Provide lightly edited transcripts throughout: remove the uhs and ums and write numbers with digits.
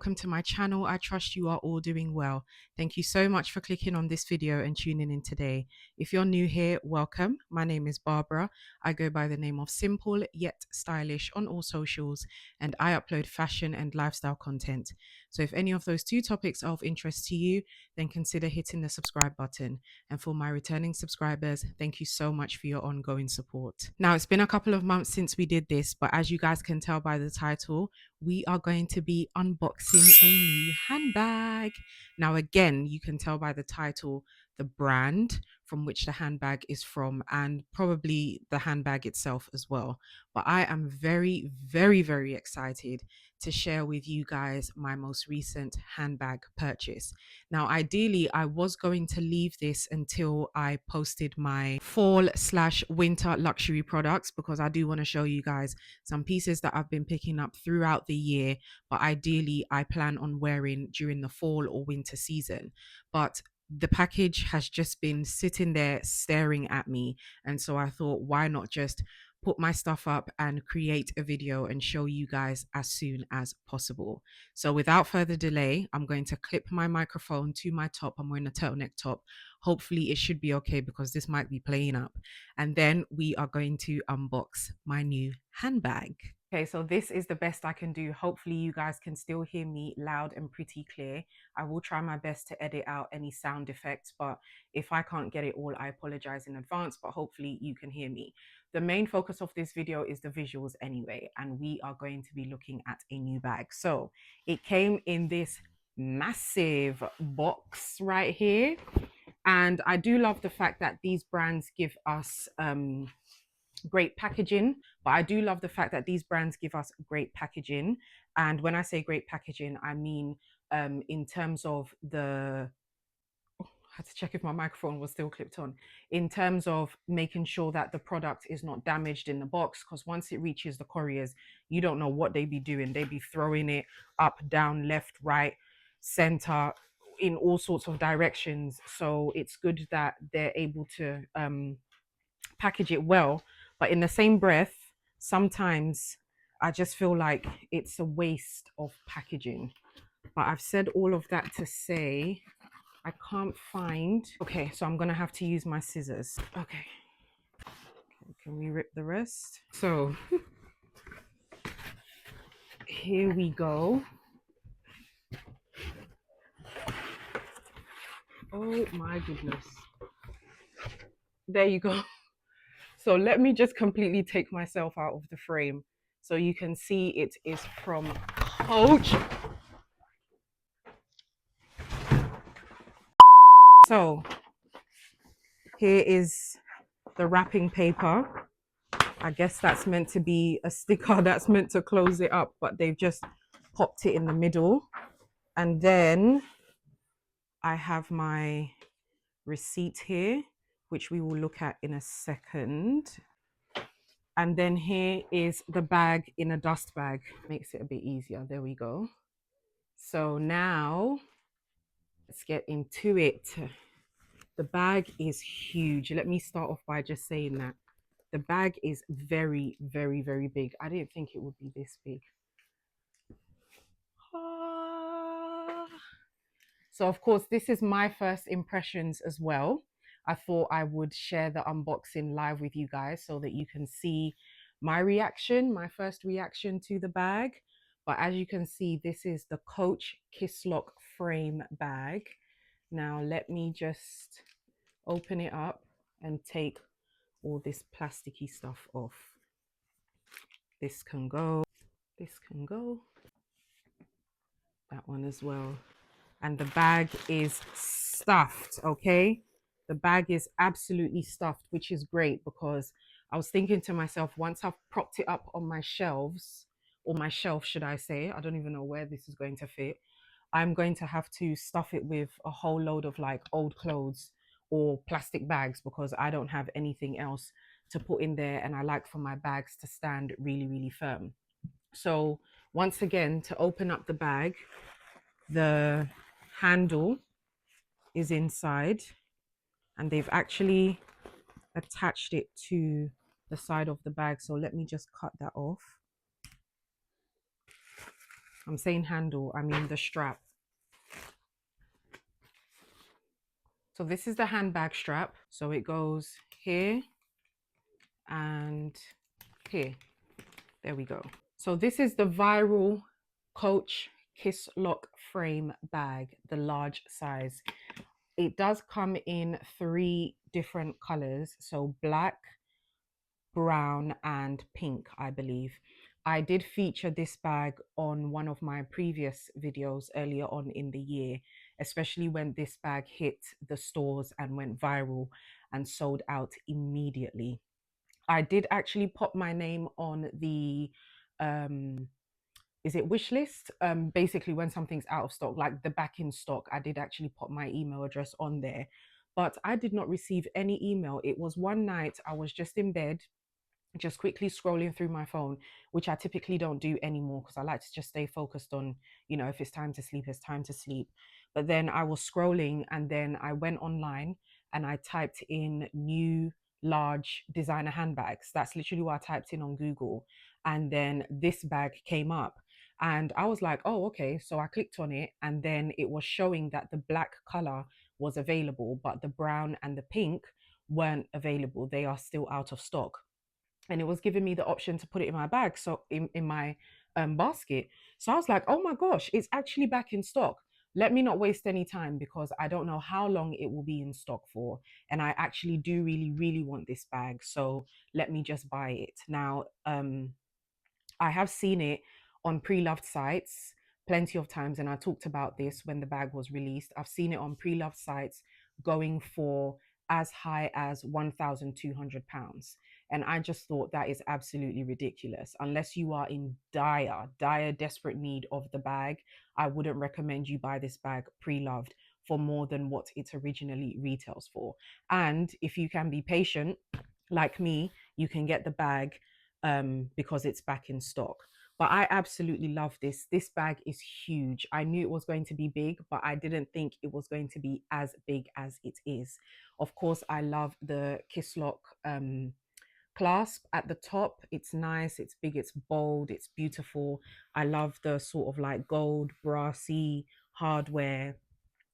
welcome to my channel. I trust you are all doing well. Thank you so much for clicking on this video and tuning in today. If you're new here, welcome. My name is Barbara. I go by the name of Simple Yet Stylish on all socials, and I upload fashion and lifestyle content. So if any of those two topics are of interest to you, then consider hitting the subscribe button. And for my returning subscribers, thank you so much for your ongoing support. Now, it's been a couple of months since we did this, but as you guys can tell by the title, we are going to be unboxing a new handbag. Now, again, you can tell by the title, the brand from which the handbag is from, and probably the handbag itself as well. But I am very, very, very excited to share with you guys my most recent handbag purchase. Now, ideally, I was going to leave this until I posted my fall/winter luxury products, because I do want to show you guys some pieces that I've been picking up throughout the year, but ideally I plan on wearing during the fall or winter season. But the package has just been sitting there staring at me, and so I thought, why not just put my stuff up and create a video and show you guys as soon as possible. So without further delay, I'm going to clip my microphone to my top. I'm wearing a turtleneck top. Hopefully it should be okay, because this might be playing up. And then we are going to unbox my new handbag. Okay, so this is the best I can do. Hopefully you guys can still hear me loud and pretty clear. I will try my best to edit out any sound effects, but if I can't get it all, I apologize in advance, but hopefully you can hear me. The main focus of this video is the visuals anyway, and we are going to be looking at a new bag. So it came in this massive box right here, and I do love the fact that these brands give us great packaging. But I do love the fact that these brands give us great packaging, and when I say great packaging, I mean in terms of the I had to check if my microphone was still clipped on, in terms of making sure that the product is not damaged in the box, because once it reaches the couriers, you don't know what they be doing. They be throwing it up, down, left, right, center, in all sorts of directions. So it's good that they're able to package it well. But in the same breath, sometimes I just feel like it's a waste of packaging. But I've said all of that to say I can't find. Okay, so I'm gonna have to use my scissors. Okay, can we rip the rest? So here we go. Oh my goodness. There you go. So let me just completely take myself out of the frame so you can see it is from Coach. So here is the wrapping paper. I guess that's meant to be a sticker that's meant to close it up, but they've just popped it in the middle. And then I have my receipt here, which we will look at in a second. And then here is the bag in a dust bag. Makes it a bit easier. There we go. So now let's get into it. The bag is huge. Let me start off by just saying that the bag is very, very, very big. I didn't think it would be this big. So of course, this is my first impressions as well. I thought I would share the unboxing live with you guys so that you can see my reaction, my first reaction to the bag. But as you can see, this is the Coach Kisslock frame bag. Now let me just open it up and take all this plasticky stuff off. This can go, this can go, that one as well. And the bag is stuffed, okay? The bag is absolutely stuffed, which is great, because I was thinking to myself, once I've propped it up on my shelves, or my shelf, should I say, I don't even know where this is going to fit, I'm going to have to stuff it with a whole load of like old clothes or plastic bags, because I don't have anything else to put in there, and I like for my bags to stand really, really firm. So once again, to open up the bag, the handle is inside, and they've actually attached it to the side of the bag. So let me just cut that off. I'm saying handle, I mean the strap. So this is the handbag strap. So it goes here and here. There we go. So this is the viral Coach kisslock frame bag, the large size. It does come in 3 different colors. So black, brown and pink, I believe. I did feature this bag on one of my previous videos earlier on in the year, especially when this bag hit the stores and went viral and sold out immediately. I did actually pop my name on the is it wish list? Basically when something's out of stock, like the back in stock, I did actually pop my email address on there, but I did not receive any email. It was one night I was just in bed, just quickly scrolling through my phone, which I typically don't do anymore because I like to just stay focused on, you know, if it's time to sleep, it's time to sleep. But then I was scrolling and then I went online and I typed in new large designer handbags. That's literally what I typed in on Google. And then this bag came up. And I was like, oh, okay. So I clicked on it and then it was showing that the black color was available, but the brown and the pink weren't available. They are still out of stock, and it was giving me the option to put it in my bag, so in my basket. So I was like, oh my gosh, it's actually back in stock. Let me not waste any time because I don't know how long it will be in stock for, and I actually do really want this bag, so let me just buy it now. I have seen it on pre-loved sites plenty of times, and I talked about this when the bag was released. I've seen it on pre-loved sites going for as high as £1,200. And I just thought that is absolutely ridiculous. Unless you are in dire, desperate need of the bag, I wouldn't recommend you buy this bag pre-loved for more than what it originally retails for. And if you can be patient, like me, you can get the bag because it's back in stock. But I absolutely love this. This bag is huge. I knew it was going to be big, but I didn't think it was going to be as big as it is. Of course, I love the kisslock clasp at the top. It's nice, it's big, it's bold, it's beautiful. I love the sort of like gold, brassy hardware.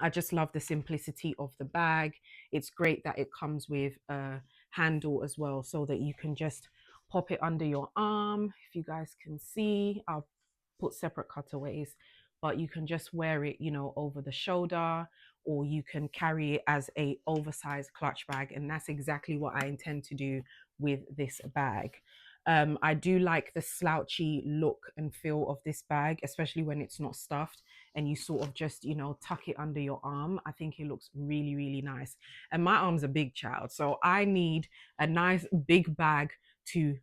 I just love the simplicity of the bag. It's great that it comes with a handle as well, so that you can just pop it under your arm. If you guys can see, I'll put separate cutaways, but you can just wear it, you know, over the shoulder, or you can carry it as a oversized clutch bag. And that's exactly what I intend to do with this bag. I do like the slouchy look and feel of this bag, especially when it's not stuffed and you sort of just, you know, tuck it under your arm. I think it looks really nice. And my arm's a big child, so I need a nice big bag to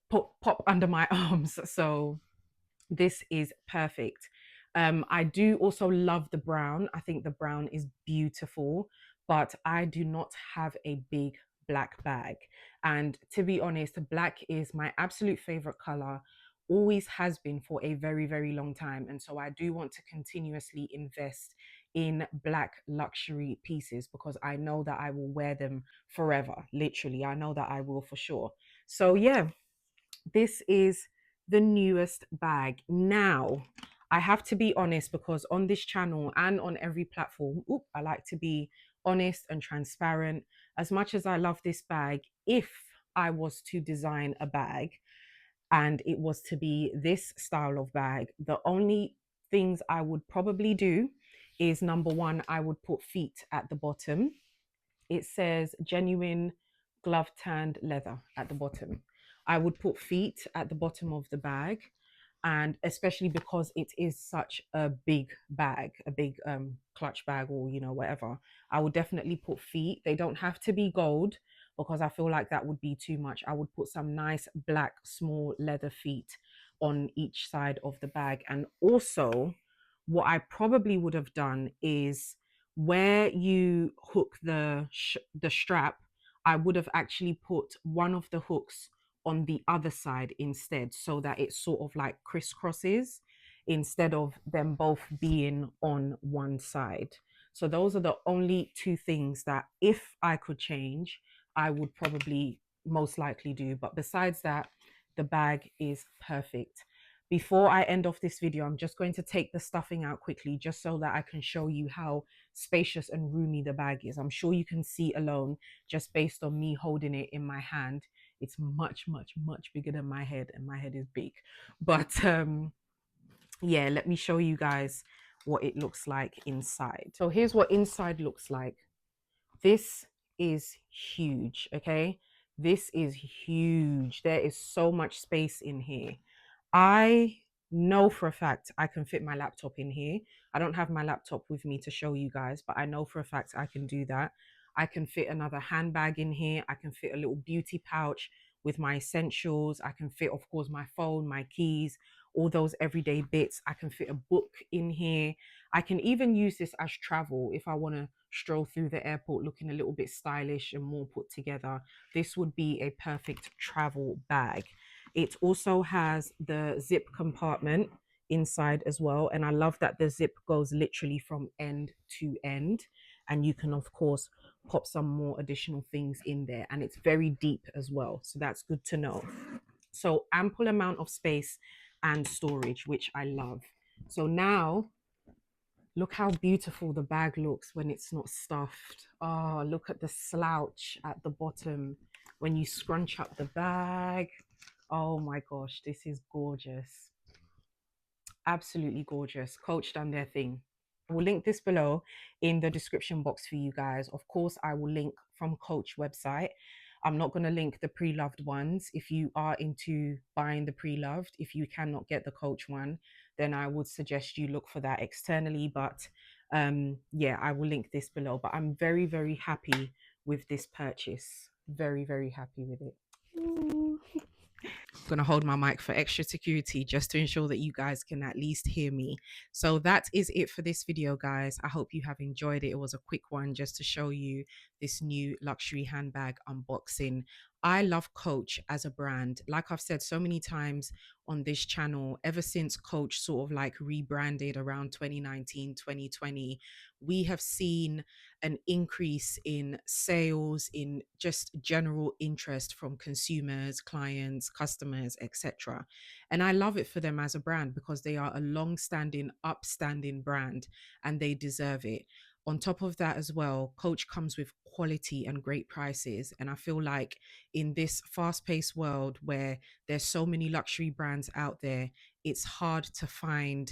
pop under my arms. So this is perfect. I do also love the brown. I think the brown is beautiful, but I do not have a big black bag. And to be honest, black is my absolute favorite color, always has been for a very long time. And so I do want to continuously invest in black luxury pieces because I know that I will wear them forever. Literally, I know that I will for sure. So yeah, this is the newest bag. Now, I have to be honest because on this channel and on every platform, I like to be honest and transparent. As much as I love this bag, if I was to design a bag and it was to be this style of bag, the only things I would probably do is number one, I would put feet at the bottom. It says genuine glove tanned leather at the bottom. I would put feet at the bottom of the bag, and especially because it is such a big bag, a big clutch bag, or you know, whatever, I would definitely put feet. They don't have to be gold because I feel like that would be too much. I would put some nice black small leather feet on each side of the bag. And also what I probably would have done is where you hook the strap, I would have actually put one of the hooks on the other side instead, so that it sort of like crisscrosses instead of them both being on one side. So those are the only two things that if I could change, I would probably most likely do. But besides that, the bag is perfect. Before I end off this video, I'm just going to take the stuffing out quickly just so that I can show you how spacious and roomy the bag is. I'm sure you can see alone just based on me holding it in my hand. It's much, much, much bigger than my head, and my head is big. But yeah, let me show you guys what it looks like inside. So here's what inside looks like. This is huge, okay? This is huge. There is so much space in here. I know for a fact I can fit my laptop in here. I don't have my laptop with me to show you guys, but I know for a fact I can do that. I can fit another handbag in here. I can fit a little beauty pouch with my essentials. I can fit, of course, my phone, my keys, all those everyday bits. I can fit a book in here. I can even use this as travel if I want to stroll through the airport looking a little bit stylish and more put together. This would be a perfect travel bag. It also has the zip compartment inside as well. And I love that the zip goes literally from end to end. And you can, of course, pop some more additional things in there. And it's very deep as well. So that's good to know. So ample amount of space and storage, which I love. So now look how beautiful the bag looks when it's not stuffed. Oh, look at the slouch at the bottom when you scrunch up the bag. Oh my gosh, this is gorgeous. Absolutely gorgeous. Coach done their thing. I will link this below in the description box for you guys. Of course, I will link from Coach website. I'm not going to link the pre-loved ones. If you are into buying the pre-loved, if you cannot get the Coach one, then I would suggest you look for that externally. But yeah, I will link this below. But I'm very, very happy with this purchase. Very, very happy with it. Ooh. Gonna hold my mic for extra security just to ensure that you guys can at least hear me. So that is it for this video, guys. I hope you have enjoyed it. It was a quick one just to show you this new luxury handbag unboxing. I love Coach as a brand. Like I've said so many times on this channel, ever since Coach sort of like rebranded around 2019, 2020, we have seen an increase in sales, in just general interest from consumers, clients, customers, etc. And I love it for them as a brand because they are a long-standing, upstanding brand and they deserve it. On top of that as well, Coach comes with quality and great prices. And I feel like in this fast-paced world where there's so many luxury brands out there, it's hard to find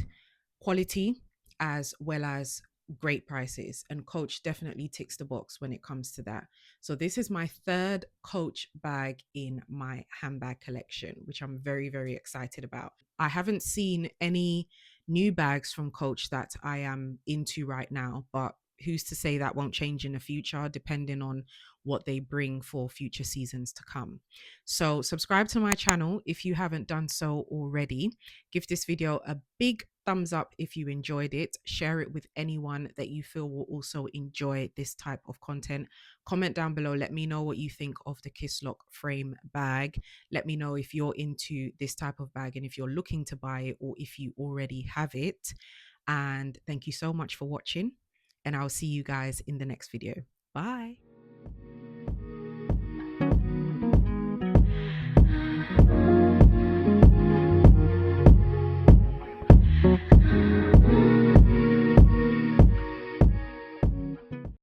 quality as well as great prices, and Coach definitely ticks the box when it comes to that. So this is my third Coach bag in my handbag collection, which I'm very, very excited about. I haven't seen any new bags from Coach that I am into right now, but who's to say that won't change in the future depending on what they bring for future seasons to come. So subscribe to my channel if you haven't done so already. Give this video a big thumbs up if you enjoyed it. Share it with anyone that you feel will also enjoy this type of content. Comment down below. Let me know what you think of the kisslock frame bag. Let me know if you're into this type of bag and if you're looking to buy it or if you already have it. And thank you so much for watching, and I'll see you guys in the next video. Bye.